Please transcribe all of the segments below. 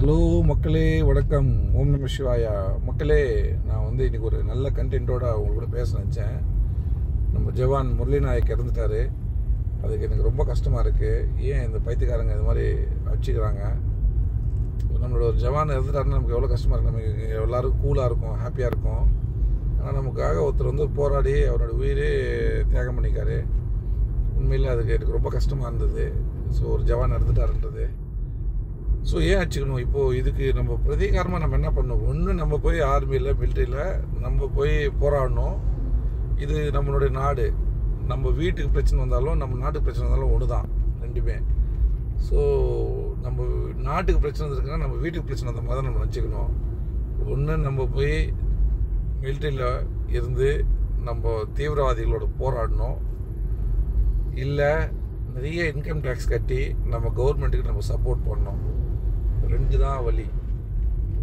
Hello மக்களே, வணக்கம். ஓம் நம சிவாயா. மக்களே, நான் இன்றைக்கி ஒரு நல்ல கண்டென்ட்டோடு அவங்களோட பேச நினச்சேன். நம்ம ஜவான் முரளி நாயக் இறந்துட்டார். அதுக்கு எனக்கு ரொம்ப கஷ்டமாக இருக்குது. ஏன் இந்த பைத்தியக்காரங்க இது மாதிரி அடிச்சுக்கிறாங்க? நம்மளோட ஒரு ஜவான் இறந்துட்டாருன்னா நமக்கு எவ்வளோ கஷ்டமாக இருக்குது. நமக்கு எல்லோரும் கூலாக இருக்கும், ஹாப்பியாக இருக்கும். ஆனால் நமக்காக ஒருத்தர் போராடி அவரோட உயிரே தியாகம் பண்ணிக்காரு. உண்மையில் அதுக்கு எனக்கு ரொம்ப கஷ்டமாக இருந்தது. ஸோ ஒரு ஜவான் இறந்துட்டாருன்றது. ஸோ ஏன் அடிச்சுக்கணும்? இப்போது இதுக்கு நம்ம பிரதீகாரமாக நம்ம என்ன பண்ணணும்? ஒன்று, நம்ம போய் ஆர்மியில் மிலிட்ரியில் நம்ம போய் போராடணும். இது நம்மளுடைய நாடு. நம்ம வீட்டுக்கு பிரச்சனை வந்தாலும் நம்ம நாட்டுக்கு பிரச்சனை வந்தாலும் ஒன்று தான், ரெண்டுமே. ஸோ நம்ம நாட்டுக்கு பிரச்சனை வந்துருக்குன்னா நம்ம வீட்டுக்கு பிரச்சனை வந்த மாதிரி தான் நம்ம நினச்சிக்கணும். ஒன்று, நம்ம போய் மிலிட்ரியில் இருந்து நம்ம தீவிரவாதிகளோட போராடணும். இல்லை நிறைய இன்கம் டேக்ஸ் கட்டி நம்ம கவர்மெண்ட்டுக்கு நம்ம சப்போர்ட் பண்ணணும். ரெண்டு தான் வழி.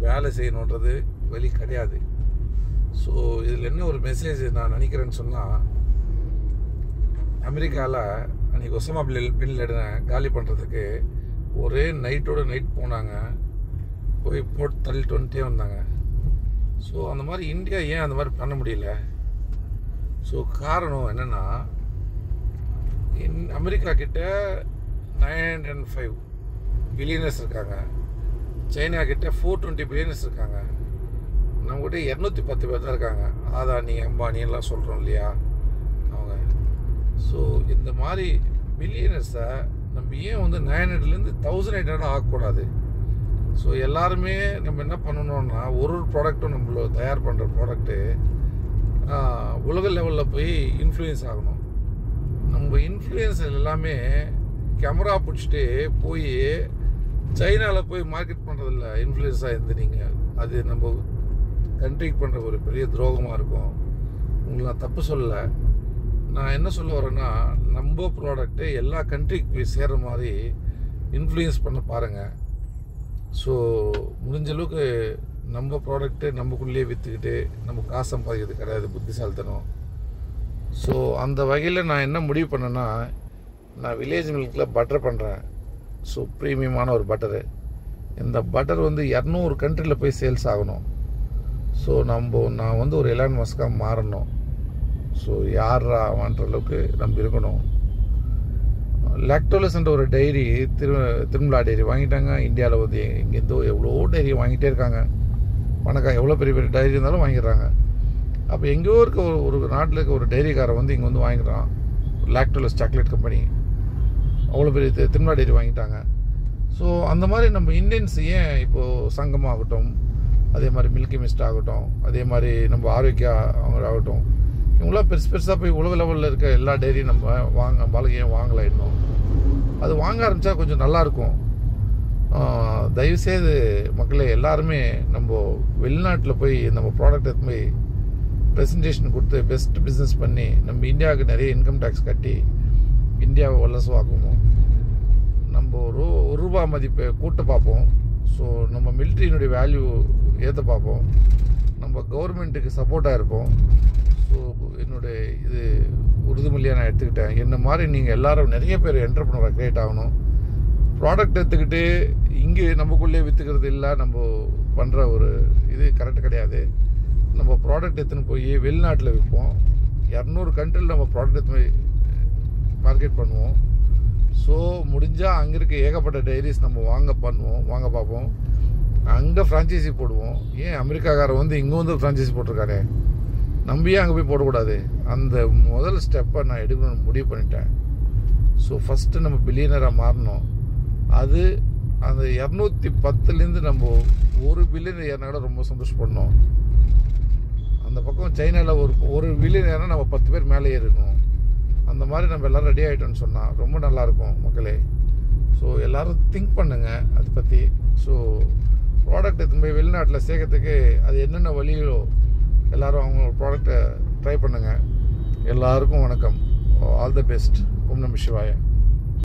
வேலை செய்யணுன்றது வழி கிடையாது. ஸோ இதில் என்ன ஒரு மெசேஜ் நான் நினைக்கிறேன்னு சொன்னால், அமெரிக்காவில் அன்றைக்கி ஒசாமா பின் லேடனை காலி பண்ணுறதுக்கு ஒரே நைட்டோட நைட் போனாங்க. போய் போட்டு தள்ளிட்டு வந்துட்டே வந்தாங்க. ஸோ அந்த மாதிரி இந்தியா ஏன் அந்த மாதிரி பண்ண முடியல? ஸோ காரணம் என்னென்னா, அமெரிக்கா கிட்ட 905 பில்லியனர்ஸ் இருக்காங்க. சைனா கிட்ட 420 பில்லியனர்ஸ் இருக்காங்க. நம்மகிட்ட 210 பேர் தான் இருக்காங்க. அதானி, அம்பானி எல்லாம் சொல்கிறோம் இல்லையா அவங்க. ஸோ இந்த மாதிரி பில்லியனர்ஸை நம்ம ஏன் 900லேருந்து 1800 ஆகக்கூடாது? ஸோ எல்லாருமே நம்ம என்ன பண்ணணும்னா, ஒரு ப்ராடக்ட்டும் நம்மள தயார் பண்ணுற ப்ராடக்ட்டு உலக லெவலில் போய் இன்ஃப்ளூயன்ஸ் ஆகணும். நம்ம இன்ஃப்ளூயன்ஸர் எல்லாமே கேமரா பிடிச்சிட்டு போய் சைனாவில் போய் மார்க்கெட் பண்ணுறதில்ல. இன்ஃப்ளூயன்ஸாக இருந்து நீங்கள் அது நம்ம கண்ட்ரிக்கு பண்ணுற ஒரு பெரிய துரோகமாக இருக்கும். உங்களுக்கு நான் தப்பு சொல்லலை. நான் என்ன சொல்ல வரேன்னா, நம்ம ப்ராடக்ட்டு எல்லா கண்ட்ரிக்கு போய் சேர்கிற மாதிரி இன்ஃப்ளூயன்ஸ் பண்ண பாருங்கள். ஸோ முடிஞ்ச அளவுக்கு நம்ம ப்ராடக்ட்டு நமக்குள்ளேயே விற்றுக்கிட்டு நம்ம காசு சம்பாதிக்கிறது கிடையாது, புத்திசாலித்தனம். ஸோ அந்த வகையில் நான் என்ன முடிவு பண்ணேன்னா, நான் வில்லேஜ் மில்கில் பட்டர் பண்ணுறேன். ஸோ ப்ரீமியமான ஒரு பட்டரு. இந்த பட்டர் 200 கண்ட்ரியில் போய் சேல்ஸ் ஆகணும். ஸோ நான் ஒரு எலான் மஸ்காக மாறணும். ஸோ யாரா வான்ற அளவுக்கு நம்ம இருக்கணும். லாக்டோலஸ்ன்ற ஒரு டைரி திருமலா டைரி வாங்கிட்டாங்க. இந்தியாவில் இங்கேருந்தோ எவ்வளோ டைரி வாங்கிட்டே இருக்காங்க. பணக்கார எவ்வளோ பெரிய பெரிய டைரி இருந்தாலும் வாங்கிடுறாங்க. அப்போ எங்கேயோ இருக்க ஒரு நாட்டில் இருக்க ஒரு டைரிக்காரன் இங்கே வாங்கிக்கிறான். லாக்டோலஸ் சாக்லேட் கம்பெனி அவ்வளோ பெரிய திருமலா டைரி வாங்கிட்டாங்க. ஸோ அந்த மாதிரி நம்ம இந்தியன்ஸ் ஏன் இப்போது சங்கம் ஆகட்டும், அதே மாதிரி மில்கி மிஸ்ட் ஆகட்டும், அதே மாதிரி நம்ம ஆரோக்கியா அவங்க ஆகட்டும், இவங்களாம் பெருசாக போய் உலக லெவலில் இருக்க எல்லா டைரியும் நம்ம ஏன் வாங்கலாம்? இன்னும் அது வாங்க ஆரம்பித்தா கொஞ்சம் நல்லாயிருக்கும். தயவுசெய்து மக்களே, எல்லாருமே நம்ம வெளிநாட்டில் போய் நம்ம ப்ராடக்ட் எடுத்து போய் ப்ரெசன்டேஷன் கொடுத்து பெஸ்ட் பிஸ்னஸ் பண்ணி நம்ம இந்தியாவுக்கு நிறைய இன்கம் டேக்ஸ் கட்டி இந்தியாவை வல்லரசாக்குவோம். நம்ம ஒரு ரூபா மதிப்பை கூட்ட பார்ப்போம். ஸோ நம்ம மிலிட்ரியினுடைய வேல்யூ ஏற்ற பார்ப்போம். நம்ம கவர்மெண்ட்டுக்கு சப்போர்ட்டாக இருப்போம். ஸோ என்னுடைய இது உறுதிமொழியாக நான் எடுத்துக்கிட்டேன். என்ன மாதிரி நீங்கள் எல்லோரும் நிறைய பேர் என்டர்ப்ரனராக க்ரியேட் ஆகணும். ப்ராடக்ட் எடுத்துக்கிட்டு இங்கே நமக்குள்ளே விற்றுக்கிறது இல்லை. நம்ம பண்ணுற ஒரு இது கரெக்டு கிடையாது. நம்ம ப்ராடக்ட் எடுத்துன்னு போய் வெளிநாட்டில் விற்போம். 200 கண்ட்ரியில் நம்ம ப்ராடக்ட் எடுத்து போய் மார்க்கெட் பண்ணுவோம். ஸோ முடிஞ்சால் அங்கே இருக்க ஏகப்பட்ட டைரிஸ் நம்ம வாங்க பார்ப்போம். அங்கே ஃப்ரான்ச்சைசி போடுவோம். ஏன் அமெரிக்காக்காரன் இங்கே ஃப்ரான்ச்சைசி போட்டிருக்காரு, நம்ம ஏன் அங்கே போய் போடக்கூடாது? அந்த முதல் ஸ்டெப்பை நான் எடுக்கணும்னு முடிவு பண்ணிட்டேன். ஸோ ஃபஸ்ட்டு நம்ம பில்லியனராக மாறணும். அது அந்த 210லேருந்து நம்ம 1 பில்லியன் ஏறினா கூட ரொம்ப சந்தோஷப்படணும். அந்த பக்கம் சைனாவில் ஒரு பில்லியன் ஏறினா நம்ம 10 பேர் மேலே ஏறிக்கணும். அந்த மாதிரி நம்ம எல்லோரும் ரெடி ஆகிட்டோன்னு சொன்னால் ரொம்ப நல்லாயிருக்கும் மக்களே. ஸோ எல்லோரும் திங்க் பண்ணுங்கள் அதை பற்றி. ஸோ ப்ராடக்ட் எடுத்து போய் வெளிநாட்டில் சேர்க்கறதுக்கு அது என்னென்ன வழிகளோ எல்லோரும் அவங்க ப்ராடக்டை ட்ரை பண்ணுங்கள். எல்லாருக்கும் வணக்கம். All the best. ஓம் நம சிவாய.